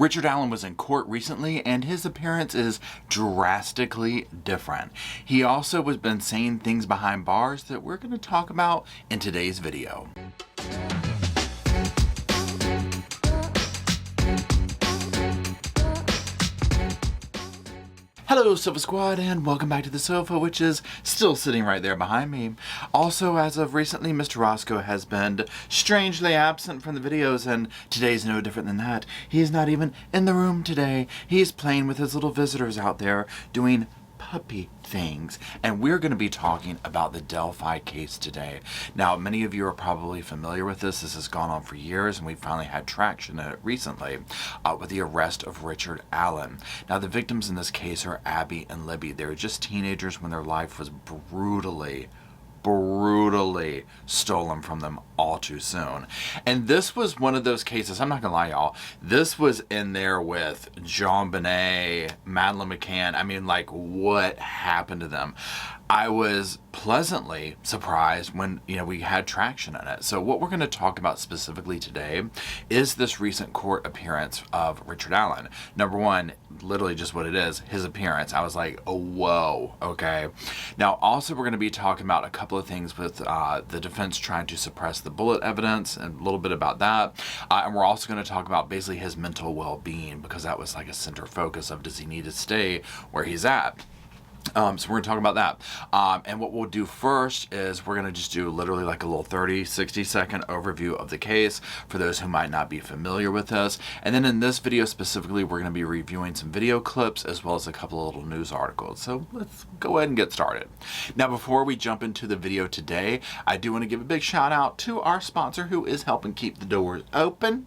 Richard Allen was in court recently, and his appearance is drastically different. He also has been saying things behind bars that we're going to talk about in today's video. Hello Sofa Squad, and welcome back to the sofa, which is still sitting right there behind me. Also, as of recently, Mr. Roscoe has been strangely absent from the videos, and today's no different than that. He is not even in the room today. He's playing with his little visitors out there doing puppy things, and we're going to be talking about the Delphi case today. Now, many of you are probably familiar with this. This has gone on for years, and we finally had traction in it recently with the arrest of Richard Allen. Now, the victims in this case are Abby and Libby. They were just teenagers when their life was brutally stolen from them all too soon. And this was one of those cases, I'm not gonna lie y'all, this was in there with John Bonet, Madeleine McCann. I mean, like, what happened to them? I was pleasantly surprised when, we had traction in it. So what we're going to talk about specifically today is this recent court appearance of Richard Allen. Number one, literally just what it is, his appearance. I was like, oh, whoa, okay. Now, also, we're going to be talking about a couple of things with the defense trying to suppress the bullet evidence and a little bit about that. And we're also going to talk about basically his mental well-being, because that was like a center focus of, does he need to stay where he's at? So we're going to talk about that. And what we'll do first is we're going to just do literally like a little 60 second overview of the case for those who might not be familiar with this. And then in this video specifically, we're going to be reviewing some video clips as well as a couple of little news articles. So let's go ahead and get started. Now, before we jump into the video today, I do want to give a big shout out to our sponsor who is helping keep the doors open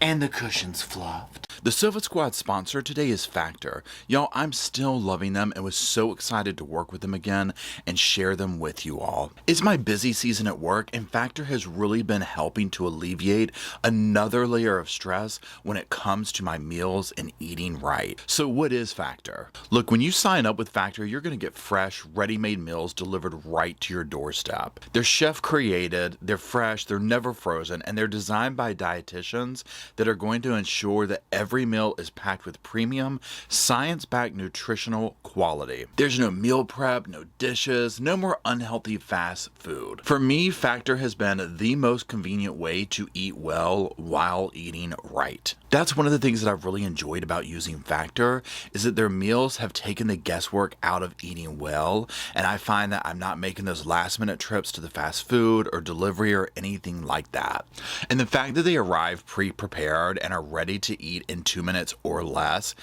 and the cushions fluffed. The Sofa Squad sponsor today is Factor. Y'all, I'm still loving them and was so excited to work with them again and share them with you all. It's my busy season at work, and Factor has really been helping to alleviate another layer of stress when it comes to my meals and eating right. So what is Factor? Look, when you sign up with Factor, you're going to get fresh, ready-made meals delivered right to your doorstep. They're chef created, they're fresh, they're never frozen, and they're designed by dietitians that are going to ensure that every meal is packed with premium, science-backed nutritional quality. There's no meal prep, no dishes, no more unhealthy fast food. For me, Factor has been the most convenient way to eat well while eating right. That's one of the things that I've really enjoyed about using Factor, is that their meals have taken the guesswork out of eating well, and I find that I'm not making those last-minute trips to the fast food or delivery or anything like that. And the fact that they arrive pre-prepared and are ready to eat in 2 minutes or less,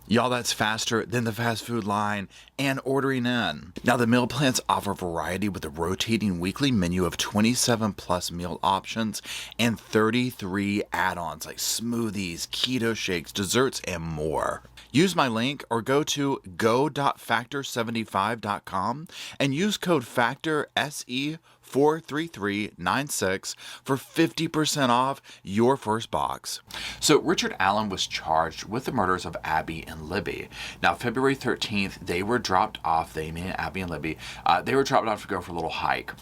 y'all, that's faster than the fast food line and ordering in. Now, the meal plans offer variety with a rotating weekly menu of 27 plus meal options and 33 add-ons like smoothies, keto shakes, desserts, and more. Use my link or go to go.factor75.com and use code FACTOR SE43396 for 50% off your first box. So Richard Allen was charged with the murders of Abby and Libby. Now, February 13th, they were dropped off, Abby and Libby, they were dropped off to go for a little hike.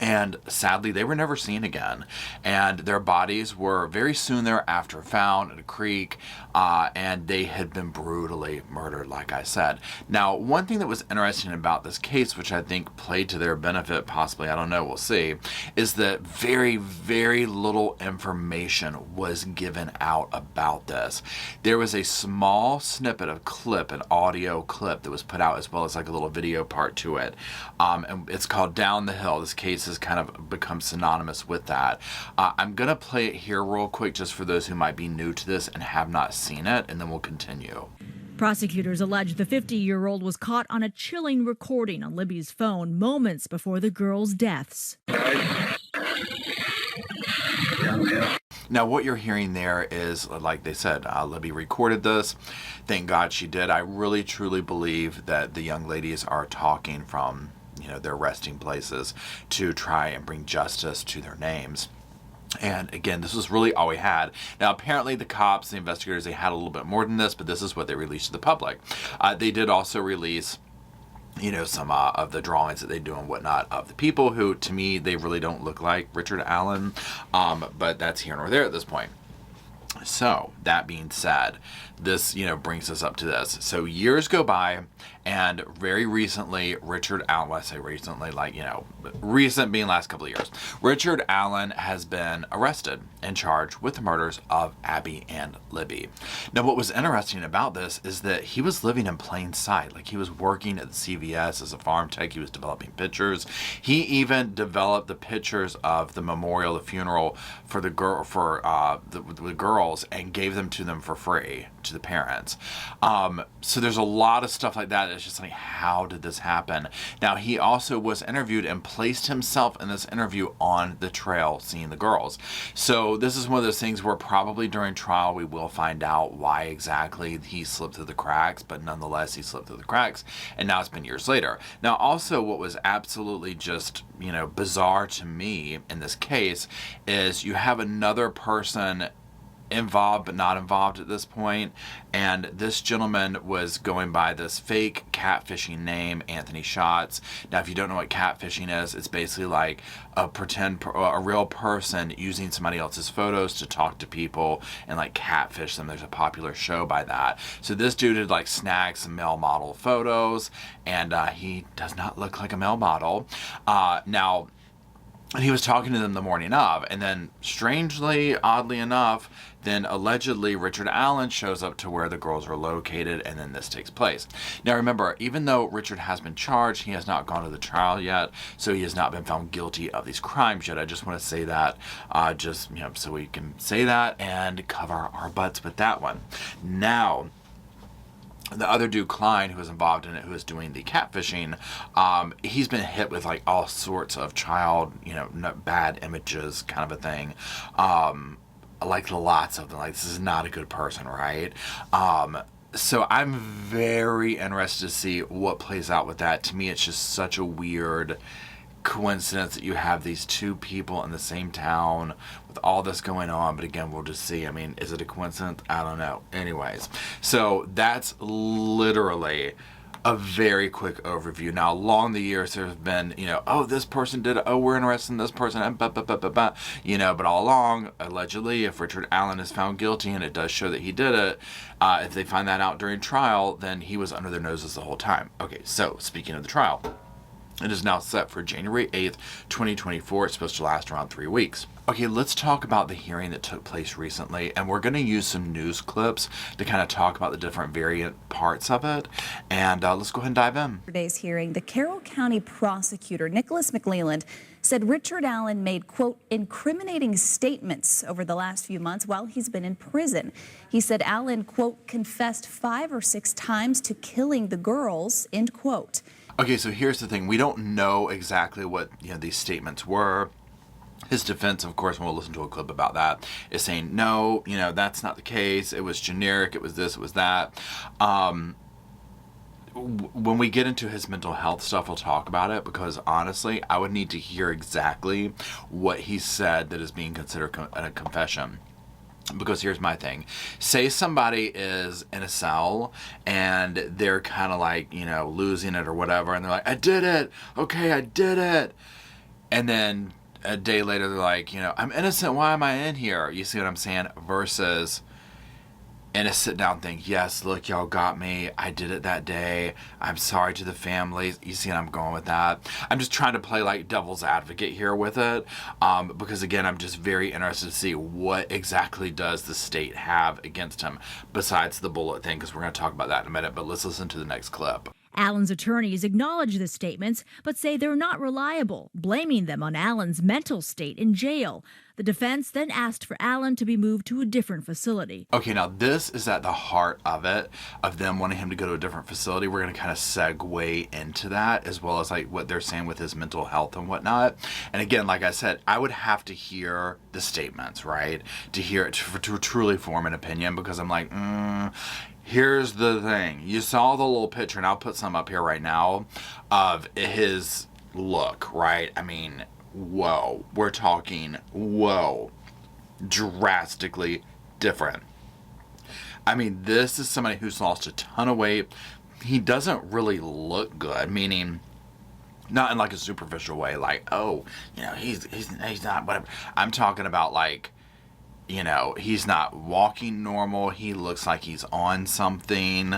And sadly, they were never seen again. And their bodies were very soon thereafter found in a creek, and they had been brutally murdered, like I said. Now, one thing that was interesting about this case, which I think played to their benefit, possibly, I don't know, we'll see, is that very, very little information was given out about this. There was a small snippet of clip, an audio clip that was put out, as well as like a little video part to it. And it's called Down the Hill. This case has kind of become synonymous with that. I'm going to play it here real quick just for those who might be new to this and have not seen it, and then we'll continue. Prosecutors allege the 50-year-old was caught on a chilling recording on Libby's phone moments before the girls' deaths. Now, what you're hearing there is, like they said, Libby recorded this. Thank God she did. I really, truly believe that the young ladies are talking from, their resting places to try and bring justice to their names. And again, this was really all we had. Now, apparently the cops, the investigators, they had a little bit more than this, but this is what they released to the public. They did also release some of the drawings that they do and whatnot of the people who, to me, they really don't look like Richard Allen, but that's here nor there at this point. So, that being said, this, brings us up to this. So, years go by, and very recently, Richard Allen, well, I say recently, recent being last couple of years, Richard Allen has been arrested and charged with the murders of Abby and Libby. Now, what was interesting about this is that he was living in plain sight. Like, he was working at the CVS as a farm tech. He was developing pictures. He even developed the pictures of the memorial, the funeral for the girls, and gave them to them for free to the parents. So there's a lot of stuff like that. It's just like, how did this happen? Now, he also was interviewed and placed himself in this interview on the trail seeing the girls. So this is one of those things where probably during trial we will find out why exactly he slipped through the cracks, but nonetheless he slipped through the cracks, and now it's been years later. Now, also what was absolutely just, bizarre to me in this case is you have another person involved but not involved at this point, and this gentleman was going by this fake catfishing name, Anthony Schatz. Now, if you don't know what catfishing is, it's basically like a real person using somebody else's photos to talk to people and like catfish them. There's a popular show by that. So this dude had like snagged some male model photos, and he does not look like a male model. Now, he was talking to them the morning of, and then strangely, oddly enough, then allegedly Richard Allen shows up to where the girls are located, and then this takes place. Now remember, even though Richard has been charged, he has not gone to the trial yet, so he has not been found guilty of these crimes yet. I just want to say that, so we can say that and cover our butts with that one. Now, the other dude, Klein, who was involved in it, who was doing the catfishing, he's been hit with like all sorts of child, bad images kind of a thing. Like lots of them. Like, this is not a good person, right? So I'm very interested to see what plays out with that. To me, it's just such a weird coincidence that you have these two people in the same town with all this going on. But again, we'll just see. I mean, is it a coincidence? I don't know. Anyways, so that's literally a very quick overview. Now, along the years, there's been, this person did it. Oh, we're interested in this person. But all along, allegedly, if Richard Allen is found guilty, and it does show that he did it, if they find that out during trial, then he was under their noses the whole time. Okay, so speaking of the trial, it is now set for January 8th, 2024. It's supposed to last around 3 weeks. Okay, let's talk about the hearing that took place recently, and we're going to use some news clips to kind of talk about the different variant parts of it, and let's go ahead and dive in. Today's hearing, the Carroll County prosecutor, Nicholas McLeland, said Richard Allen made, quote, incriminating statements over the last few months while he's been in prison. He said Allen, quote, confessed 5 or 6 times to killing the girls, end quote. Okay, so here's the thing. We don't know exactly what these statements were. His defense, of course, when we'll listen to a clip about that, is saying, no, that's not the case. It was generic. It was this. It was that. When we get into his mental health stuff, we'll talk about it, because honestly, I would need to hear exactly what he said that is being considered a confession. Because here's my thing. Say somebody is in a cell and they're kind of like, losing it or whatever. And they're like, I did it. Okay, I did it. And then a day later, they're like, I'm innocent. Why am I in here? You see what I'm saying? Versus in a sit down thing. Yes, look, y'all got me. I did it that day. I'm sorry to the families. You see what I'm going with that? I'm just trying to play like devil's advocate here with it. Because again, I'm just very interested to see what exactly does the state have against him besides the bullet thing, because we're going to talk about that in a minute. But let's listen to the next clip. Allen's attorneys acknowledge the statements, but say they're not reliable, blaming them on Allen's mental state in jail. The defense then asked for Allen to be moved to a different facility. Okay, now this is at the heart of it, of them wanting him to go to a different facility. We're going to kind of segue into that, as well as like what they're saying with his mental health and whatnot. And again, like I said, I would have to hear the statements, right? To hear it, to truly form an opinion, because I'm like, here's the thing. You saw the little picture, and I'll put some up here right now, of his look, right? I mean, whoa. We're talking, whoa. Drastically different. I mean, this is somebody who's lost a ton of weight. He doesn't really look good, meaning not in like a superficial way, like, oh, he's not whatever. I'm talking about like, he's not walking normal. He looks like he's on something.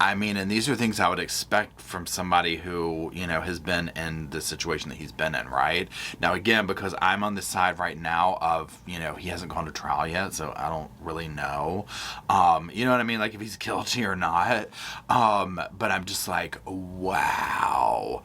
I mean, and these are things I would expect from somebody who, has been in the situation that he's been in, right? Now, again, because I'm on the side right now of, he hasn't gone to trial yet, so I don't really know. You know what I mean? Like, if he's guilty or not. But I'm just like, wow.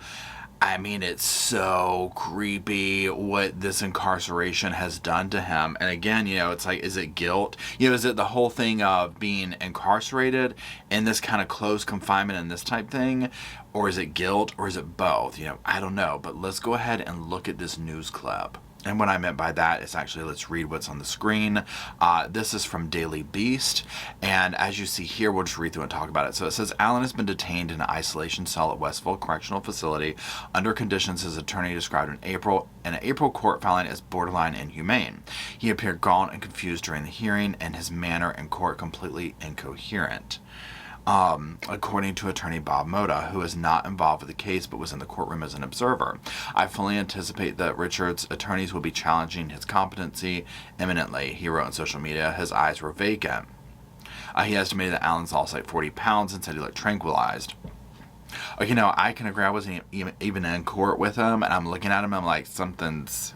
I mean, it's so creepy what this incarceration has done to him. And again, it's like, is it guilt? Is it the whole thing of being incarcerated in this kind of close confinement and this type thing? Or is it guilt? Or is it both? I don't know. But let's go ahead and look at this news clip. And what I meant by that is actually, let's read what's on the screen. This is from Daily Beast. And as you see here, we'll just read through and talk about it. So it says, Allen has been detained in an isolation cell at Westville Correctional Facility under conditions his attorney described in an April court filing as borderline inhumane. He appeared gaunt and confused during the hearing, and his manner in court completely incoherent. According to attorney Bob Moda, who is not involved with the case but was in the courtroom as an observer. I fully anticipate that Richard's attorneys will be challenging his competency imminently, he wrote on social media. His eyes were vacant. He estimated that Allen's lost like 40 pounds and said he looked tranquilized. I can agree. I wasn't even in court with him, and I'm looking at him, I'm like, something's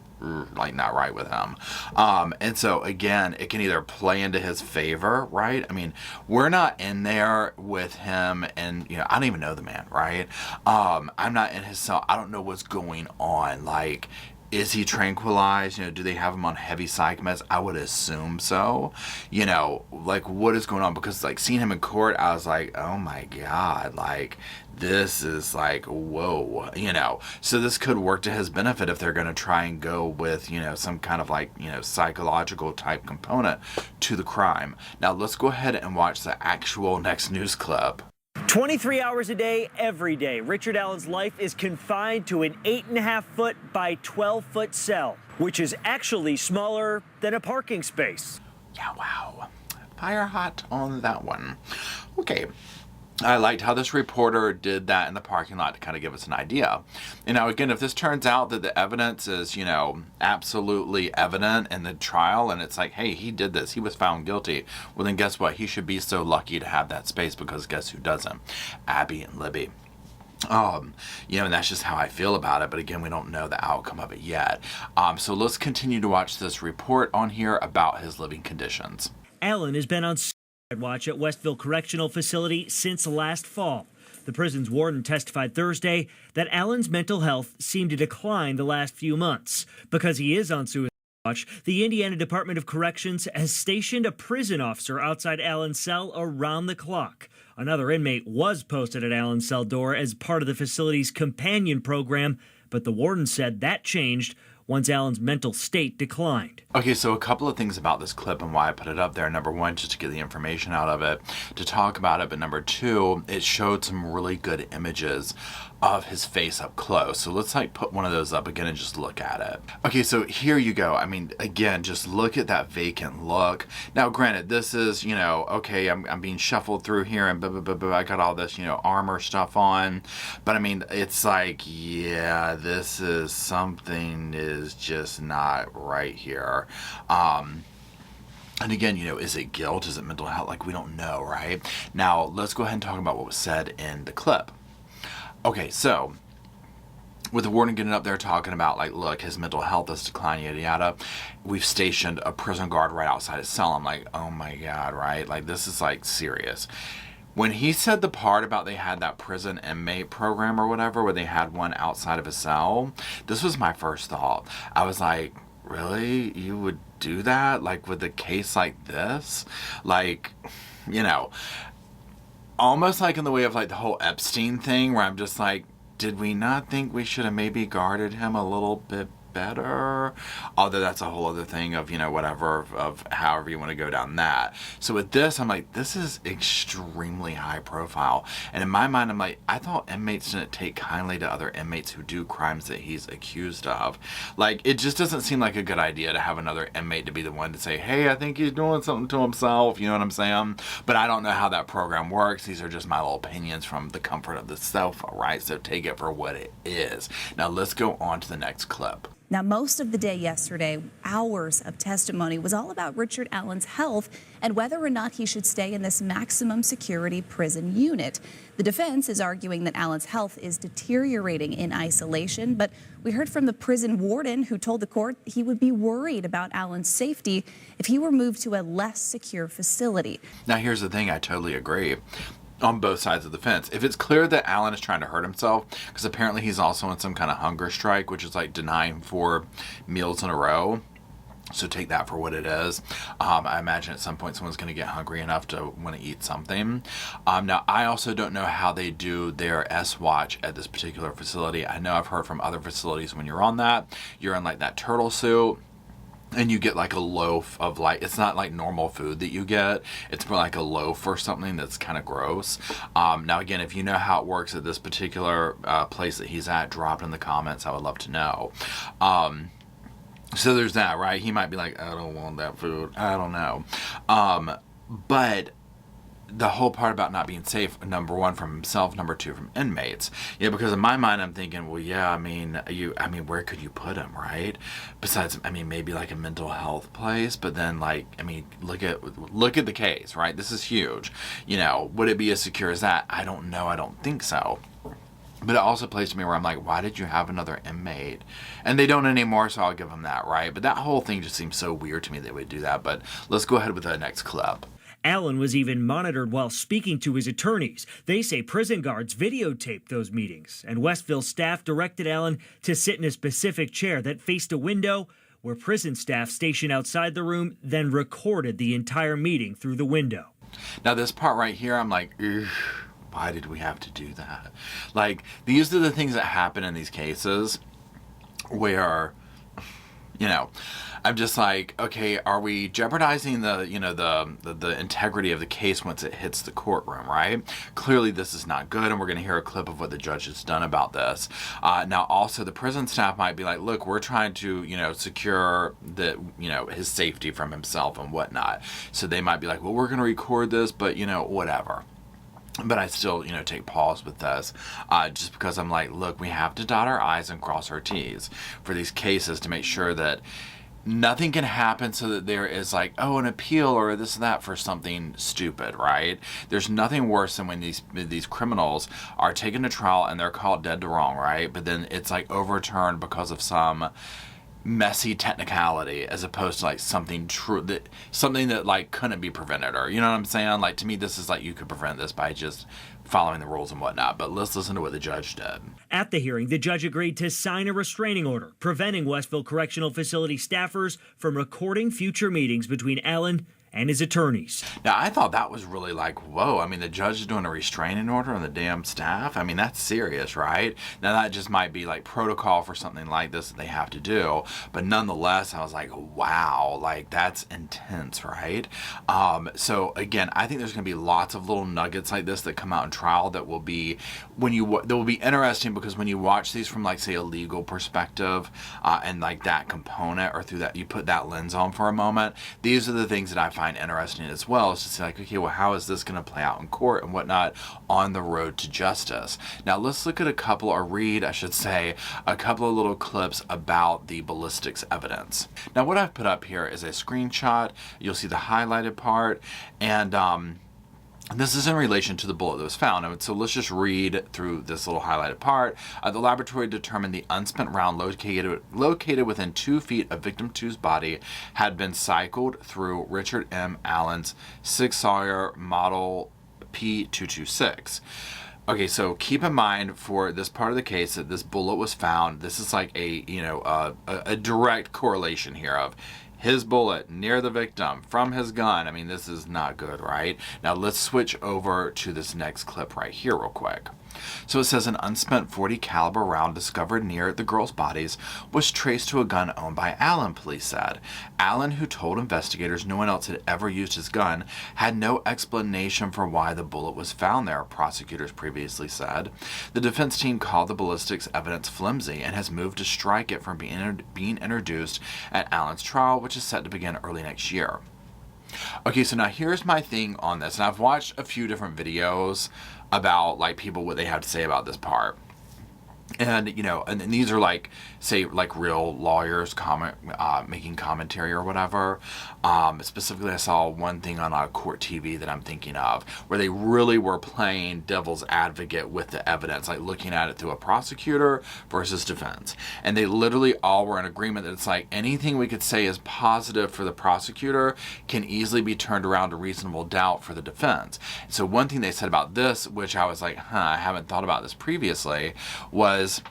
like not right with him. And so again, it can either play into his favor, right? I mean, we're not in there with him, and I don't even know the man, right? I'm not in his cell. I don't know what's going on. Like, is he tranquilized? Do they have him on heavy psych meds? I would assume so. Like, what is going on? Because, like, seeing him in court, I was like, oh my God, like, this is like, whoa, So this could work to his benefit if they're going to try and go with, some kind of like, psychological type component to the crime. Now, let's go ahead and watch the actual next news clip. 23 hours a day, every day, Richard Allen's life is confined to an 8.5-foot by 12-foot cell, which is actually smaller than a parking space. Yeah, wow. Fire hot on that one. Okay. I liked how this reporter did that in the parking lot to kind of give us an idea. Again, if this turns out that the evidence is, absolutely evident in the trial, and it's like, hey, he did this, he was found guilty, well, then guess what? He should be so lucky to have that space, because guess who doesn't? Abby and Libby. And that's just how I feel about it. But again, we don't know the outcome of it yet. So let's continue to watch this report on here about his living conditions. Allen has been on watch at Westville Correctional Facility since last fall. The prison's warden testified Thursday that Allen's mental health seemed to decline the last few months. Because he is on suicide watch, the Indiana Department of Corrections has stationed a prison officer outside Allen's cell around the clock. Another inmate was posted at Allen's cell door as part of the facility's companion program, but the warden said that changed once Allen's mental state declined. Okay, so a couple of things about this clip and why I put it up there. Number one, just to get the information out of it, to talk about it. But number two, it showed some really good images of his face up close. So let's put one of those up again and just look at it. Okay, so here you go. I mean, again, just look at that vacant look. Now, granted, this is, okay, I'm being shuffled through here and blah, blah, blah, blah. I got all this, armor stuff on. But I mean, it's like, yeah, this is something is just not right here. And again, is it guilt? Is it mental health? Like, we don't know, right? Now, let's go ahead and talk about what was said in the clip. Okay, so with the warden getting up there talking about, like, look, his mental health is declining, yada, yada, we've stationed a prison guard right outside his cell. I'm like, oh my God, right? Like, this is, like, serious. When he said the part about they had that prison inmate program or whatever, where they had one outside of his cell, this was my first thought. I was like, really? You would do that? Like, with a case like this? Like, almost like in the way of like the whole Epstein thing, where I'm just like, did we not think we should have maybe guarded him a little bit better? Although that's a whole other thing of, whatever, of however you want to go down that. So with this, I'm like, this is extremely high profile. And in my mind, I'm like, I thought inmates didn't take kindly to other inmates who do crimes that he's accused of. Like, it just doesn't seem like a good idea to have another inmate to be the one to say, hey, I think he's doing something to himself. You know what I'm saying? But I don't know how that program works. These are just my little opinions from the comfort of the sofa, right? So take it for what it is. Now let's go on to the next clip. Now, most of the day yesterday, hours of testimony, was all about Richard Allen's health and whether or not he should stay in this maximum security prison unit. The defense is arguing that Allen's health is deteriorating in isolation, but we heard from the prison warden who told the court he would be worried about Allen's safety if he were moved to a less secure facility. Now, here's the thing, I totally agree. On both sides of the fence. If it's clear that Allen is trying to hurt himself, because apparently he's also on some kind of hunger strike, which is like denying 4 meals in a row. So take that for what it is. I imagine at some point someone's going to get hungry enough to want to eat something. Now, I also don't know how they do their S-Watch at this particular facility. I know I've heard from other facilities when you're on that, you're in like that turtle suit. And you get like a loaf of like, it's not like normal food that you get. It's more like a loaf or something that's kind of gross. Now, again, if you know how it works at this particular place that he's at, drop it in the comments. I would love to know. So there's that, right? He might be like, I don't want that food. I don't know. But the whole part about not being safe, number one, from himself, number two, from inmates. Yeah, because in my mind, I'm thinking, well, yeah, I mean, where could you put him, right? Besides, I mean, maybe like a mental health place, but then, like, I mean, look at the case, right? This is huge. You know, would it be as secure as that? I don't know. I don't think so. But it also plays to me where I'm like, why did you have another inmate? And they don't anymore, so I'll give them that, right? But that whole thing just seems so weird to me that they would do that. But let's go ahead with the next clip. Allen was even monitored while speaking to his attorneys. They say prison guards videotaped those meetings, and Westville staff directed Allen to sit in a specific chair that faced a window where prison staff stationed outside the room then recorded the entire meeting through the window. Now, this part right here, I'm like, ugh. Why did we have to do that? Like, these are the things that happen in these cases where, you know, I'm just like, okay, are we jeopardizing the integrity of the case once it hits the courtroom, right? Clearly this is not good, and we're going to hear a clip of what the judge has done about this. Now, also, the prison staff might be like, look, we're trying to, secure his safety from himself and whatnot. So they might be like, well, we're going to record this, but, whatever. But I still, take pause with this just because I'm like, look, we have to dot our I's and cross our T's for these cases to make sure that nothing can happen so that there is like, an appeal or this and that for something stupid, right? There's nothing worse than when these criminals are taken to trial and they're called dead to wrong, right? But then it's like overturned because of some messy technicality as opposed to like something that like couldn't be prevented, or you know what I'm saying? Like, to me, this is like, you could prevent this by just following the rules and whatnot. But let's listen to what the judge did. At the hearing, the judge agreed to sign a restraining order preventing Westville Correctional Facility staffers from recording future meetings between Allen and his attorneys. Now, I thought that was really like, whoa, I mean, the judge is doing a restraining order on the damn staff? I mean, that's serious, right? Now, that just might be like protocol for something like this that they have to do, but nonetheless, I was like, wow, like, that's intense, right? So, again, I think there's going to be lots of little nuggets like this that come out in trial that will be, that will be interesting, because when you watch these from, like, say, a legal perspective, and, like, that component, or through that, you put that lens on for a moment, these are the things that I find interesting as well, is to say like, okay, well, how is this going to play out in court and whatnot on the road to justice? Now, let's look at a couple of little clips about the ballistics evidence. Now, what I've put up here is a screenshot. You'll see the highlighted part, and this is in relation to the bullet that was found. And so let's just read through this little highlighted part. The laboratory determined the unspent round located within 2 feet of victim 2's body had been cycled through Richard M. Allen's Sig Sauer Model P226. Okay, so keep in mind for this part of the case that this bullet was found. This is like a direct correlation here of his bullet near the victim from his gun. I mean, this is not good, right? Now let's switch over to this next clip right here real quick. So it says an unspent .40 caliber round discovered near the girls' bodies was traced to a gun owned by Allen, police said. Allen, who told investigators no one else had ever used his gun, had no explanation for why the bullet was found there, prosecutors previously said. The defense team called the ballistics evidence flimsy and has moved to strike it from being introduced at Allen's trial, which is set to begin early next year. Okay, so now here's my thing on this, and I've watched a few different videos about like people, what they have to say about this part. And, and these are like, say, like real lawyers making commentary or whatever. Specifically, I saw one thing on court TV that I'm thinking of where they really were playing devil's advocate with the evidence, like looking at it through a prosecutor versus defense. And they literally all were in agreement that it's like anything we could say is positive for the prosecutor can easily be turned around to reasonable doubt for the defense. So one thing they said about this, which I was like, I haven't thought about this previously, was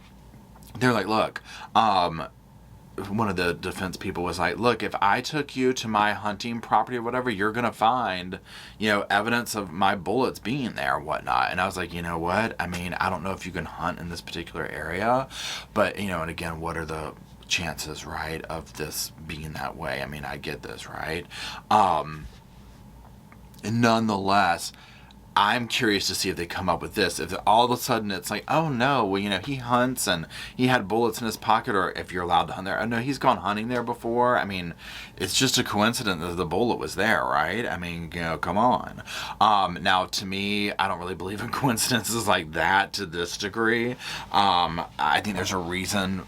they're like, look, one of the defense people was like, look, if I took you to my hunting property or whatever, you're going to find, evidence of my bullets being there and whatnot. And I was like, you know what? I mean, I don't know if you can hunt in this particular area, but, and again, what are the chances, right, of this being that way? I mean, I get this, right? And nonetheless, I'm curious to see if they come up with this. If all of a sudden it's like, oh no, well, he hunts and he had bullets in his pocket, or if you're allowed to hunt there. Oh no, he's gone hunting there before. I mean, it's just a coincidence that the bullet was there, right? I mean, come on. Now, to me, I don't really believe in coincidences like that to this degree. I think there's a reason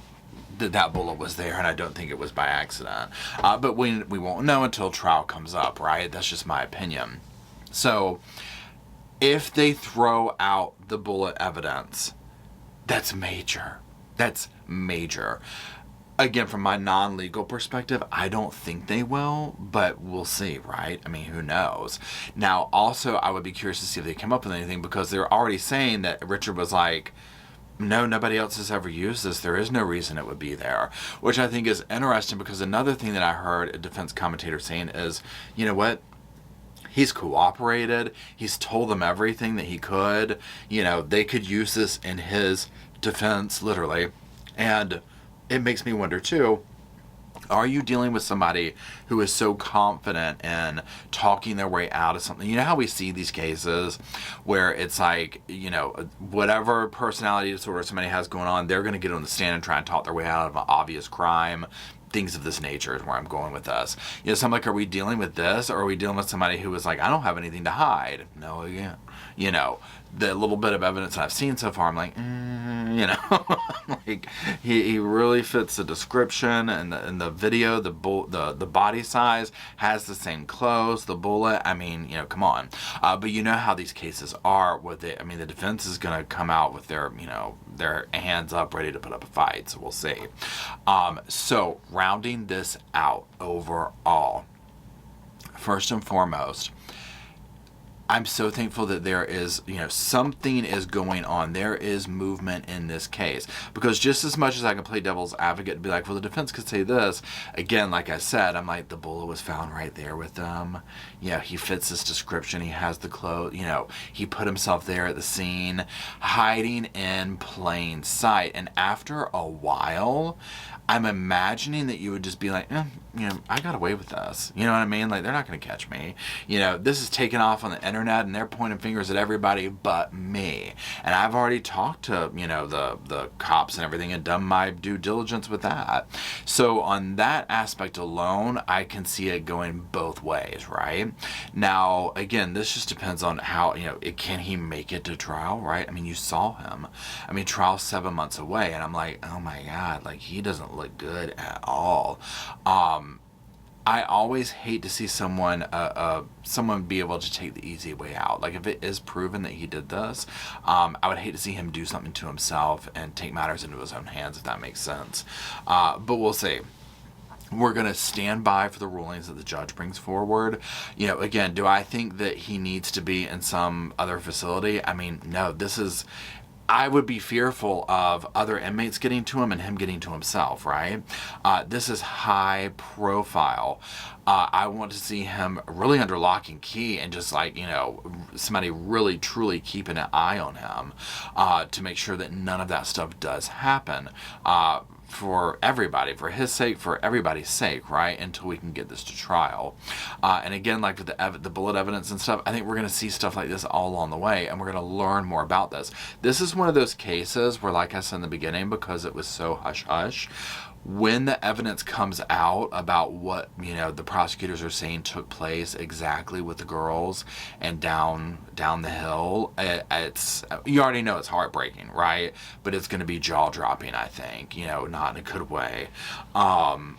that bullet was there, and I don't think it was by accident. But we won't know until trial comes up, right? That's just my opinion. So, if they throw out the bullet evidence, that's major. That's major. Again, from my non-legal perspective, I don't think they will, but we'll see, right? I mean, who knows? Now, also, I would be curious to see if they come up with anything, because they're already saying that Richard was like, no, nobody else has ever used this. There is no reason it would be there, which I think is interesting, because another thing that I heard a defense commentator saying is, you know what? He's cooperated. He's told them everything that he could. They could use this in his defense, literally. And it makes me wonder, too, are you dealing with somebody who is so confident in talking their way out of something? You know how we see these cases where it's like, whatever personality disorder somebody has going on, they're going to get on the stand and try and talk their way out of an obvious crime. Things of this nature is where I'm going with this. So I'm like, are we dealing with this, or are we dealing with somebody who was like, I don't have anything to hide? No, yeah. The little bit of evidence I've seen so far, I'm like, like he really fits the description, and the video, the body size has the same clothes, the bullet. I mean, come on. But you know how these cases are with it. I mean, the defense is going to come out with their hands up, ready to put up a fight. So we'll see. So rounding this out overall, first and foremost, I'm so thankful that there is, something is going on. There is movement in this case. Because just as much as I can play devil's advocate and be like, well, the defense could say this. Again, like I said, I'm like, the bullet was found right there with them. He fits this description. He has the clothes. He put himself there at the scene, hiding in plain sight. And after a while, I'm imagining that you would just be like, I got away with this. You know what I mean? Like, they're not going to catch me. This is taken off on the internet, and they're pointing fingers at everybody but me. And I've already talked to, the cops and everything, and done my due diligence with that. So on that aspect alone, I can see it going both ways, right? Now, again, this just depends on how, can he make it to trial, right? I mean, you saw him. I mean, trial's 7 months away, and I'm like, oh my God, like, he doesn't look good at all. I always hate to see someone be able to take the easy way out. Like, if it is proven that he did this, I would hate to see him do something to himself and take matters into his own hands, if that makes sense. But we'll see. We're going to stand by for the rulings that the judge brings forward. Again, do I think that he needs to be in some other facility? I mean, no, I would be fearful of other inmates getting to him and him getting to himself, right? This is high profile. I want to see him really under lock and key, and just like, somebody really truly keeping an eye on him to make sure that none of that stuff does happen. For everybody, for his sake, for everybody's sake, right? Until we can get this to trial. And again, like with the bullet evidence and stuff, I think we're going to see stuff like this all along the way, and we're going to learn more about this. This is one of those cases where, like I said in the beginning, because it was so hush-hush, when the evidence comes out about what, the prosecutors are saying took place exactly with the girls and down the hill, it's, you already know it's heartbreaking, right? But it's going to be jaw-dropping, I think, not in a good way. I'm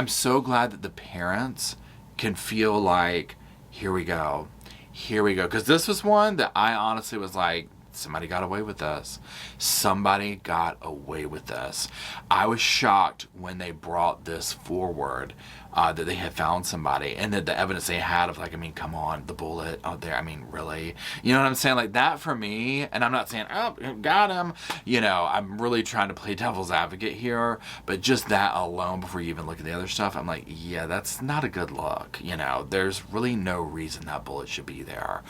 so glad that the parents can feel like, here we go, because this was one that I honestly was like, somebody got away with this. Somebody got away with this. I was shocked when they brought this forward, that they had found somebody, and that the evidence they had of, like, I mean, come on, the bullet out there. I mean, really? You know what I'm saying? Like, that for me, and I'm not saying, oh, got him. I'm really trying to play devil's advocate here, but just that alone, before you even look at the other stuff, I'm like, yeah, that's not a good look. There's really no reason that bullet should be there.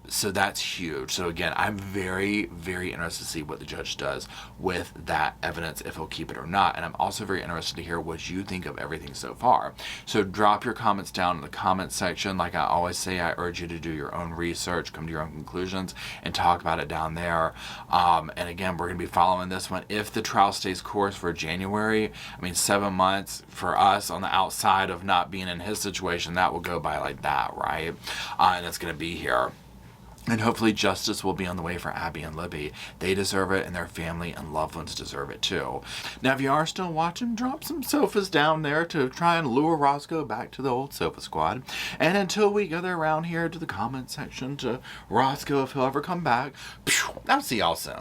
So that's huge. So again, I'm very, very interested to see what the judge does with that evidence, if he'll keep it or not. And I'm also very interested to hear what you think of everything so far. So drop your comments down in the comments section. Like I always say, I urge you to do your own research, come to your own conclusions, and talk about it down there. And again, we're going to be following this one. If the trial stays course for January, 7 months for us on the outside of not being in his situation, that will go by like that, right? And it's going to be here. And hopefully justice will be on the way for Abby and Libby. They deserve it, and their family and loved ones deserve it too. Now, if you are still watching, drop some sofas down there to try and lure Roscoe back to the old sofa squad. And until we gather around here to the comment section to Roscoe, if he'll ever come back, I'll see y'all soon.